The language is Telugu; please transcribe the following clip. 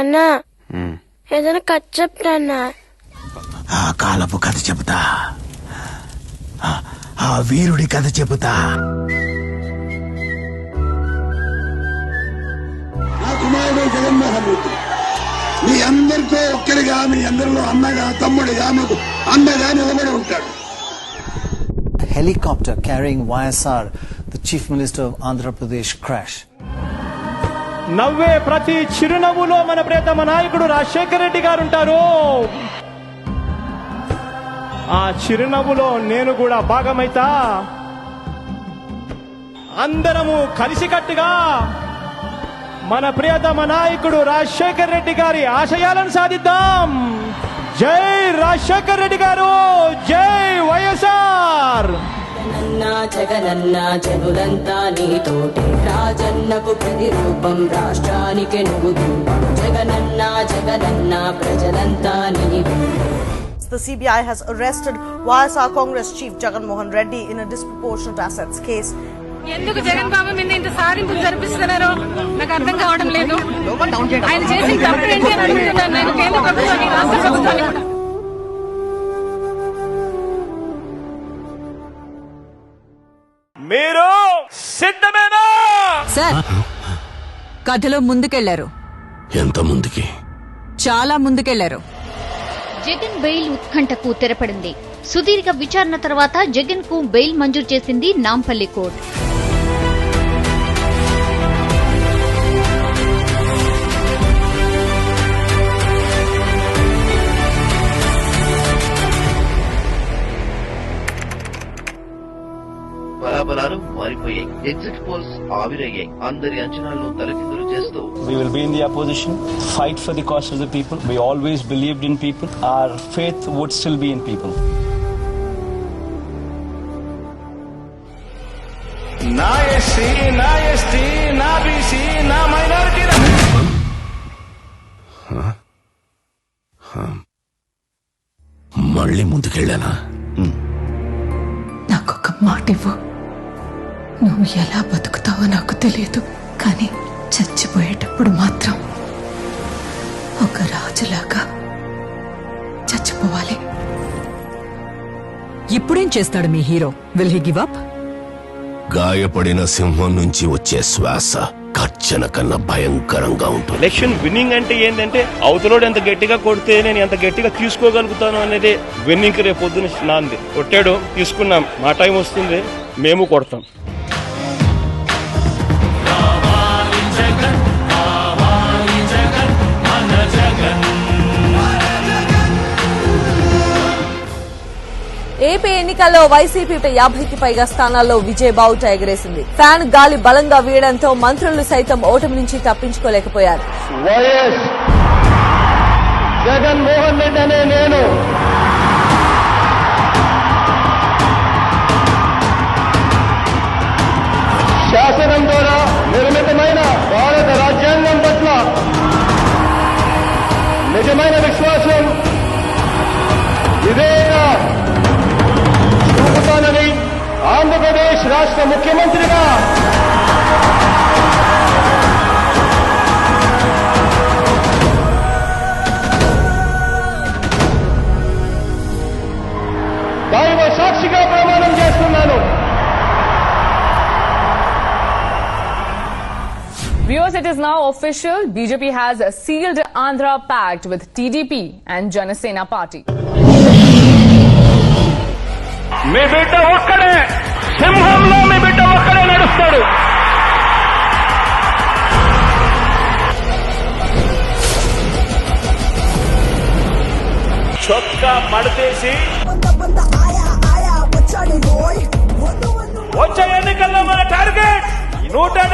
నాన్న ఏదైనా కథ చెప్తాన్నా. ఆ కాలపు కథ చెబుతా, ఆ వీరుడి కథ చెబుతా. నా కుమారుడు జగన్మోహన్ రెడ్డి మీ అందరితో ఒక్కరిగా, మీ అందరిలో అన్నగా, తమ్ముడిగా, మీకు అన్నగా నిలబడి ఉంటాడు. Helicopter carrying YSR, the Chief Minister of Andhra Pradesh, crash. నవ్వే ప్రతి చిరునవ్వులో మన ప్రియతమ నాయకుడు రాజశేఖర రెడ్డి గారు ఉంటారు. ఆ చిరునవ్వులో నేను కూడా భాగమైతా. అందరము కలిసికట్టుగా మన ప్రియతమ నాయకుడు రాజశేఖర రెడ్డి గారి ఆశయాలను సాధిద్దాం. జై రాజశేఖర రెడ్డి గారు, జై వైఎస్ఆర్. జగనన్న జనులంతా నీతోటి, రాజన్నకు ప్రతిరూపం, రాష్ట్రానికి నువ్వు రూపం. జగనన్న జగనన్న ప్రజలంతా నీవే. The CBI has arrested YSR Congress Chief Jagan Mohan Reddy in a disproportionate assets case. ఎందుకు జగన్ బాబు మీద ఇంత సారింపులు జరిపిస్తున్నారో నాకు అర్థం కావడం లేదు. ఆయన చేసిన తప్పు ఏంటి అని అడుగుతున్నాను నేను కేంద్ర ప్రభుత్వాన్ని, రాష్ట్ర ప్రభుత్వాన్ని కూడా. మీరు సిద్ధమేనా? సార్, కథలో ముందుకెళ్లారు. ఎంత ముందుకి? చాలా ముందుకెళ్లారు. జగన్ బెయిల్ ఉత్కంఠకు తెరపడింది. సుదీర్ఘ విచారణ తర్వాత జగన్ కు బెయిల్ మంజూరు చేసింది నాంపల్లి కోర్టు. బలాబలాలు మారిపోయాయి. ఎగ్జిట్ పోల్స్ ఆవిరయ్యాయి. అందరి అంచనాలను తలకిందులు చేస్తూ We will be in the opposition, fight for the cause of the people. We always believed in people. Our faith would still be in people. నా ఎస్సీ, నా ఎస్టీ, నా బీసీ, నా మైనారిటీ. మళ్ళీ ముందుకెళ్ళానా? నాకొక మాట ఇవ్వు. నువ్వు ఎలా బతుకుతావో నాకు తెలియదు, కానీ చచ్చిపోయేటప్పుడు మాత్రం ఒక రాజులాగా చచ్చిపోవాలి. ఇప్పుడేం చేస్తాడు మీ hero? Will he give up? గాయపడిన సింహం నుంచి వచ్చే శ్వాస కర్చన కన్నా భయంకరంగా ఉంటుంది. ఎలక్షన్ విన్నింగ్ అంటే ఏంటంటే అవతలోడు ఎంత గట్టిగా కొడితే నేను ఎంత గట్టిగా తీసుకోగలుగుతాను అనేది విన్నింగ్. రేపు పొద్దున నాంది కొట్టాడు, తీసుకున్నాం. మా టైం వస్తుంది, మేము కొడతాం. ఏపీ ఎన్నికల్లో వైసీపీ 50కి పైగా స్థానాల్లో విజయ్ బావుట ఎగరేసింది. ఫ్యాన్ గాలి బలంగా వీయడంతో మంత్రులు సైతం ఓటమి నుంచి తప్పించుకోలేకపోయారు. వైఎస్ జగన్మోహన్ రెడ్డి అనే నేను శాసనం ద్వారా నిర్మితమైన భారత రాజ్యాంగం పట్ల నిజమైన విశ్వాసం, విధేయత చూపుతానని ఆంధ్రప్రదేశ్ రాష్ట్ర ముఖ్యమంత్రిగా దైవ సాక్షిగా ప్రమాణం చేస్తున్నాను. Viewers, it is now official. BJP has sealed Andhra pact with TDP and Janasena party. మీ బిడ్డ ఒక్కడే, సింహంలో మీ బిడ్డ ఒక్కడే నడుస్తాడు. చొక్కా మడతేసి వచ్చే ఎన్నికల్లో మన టార్గెట్ 100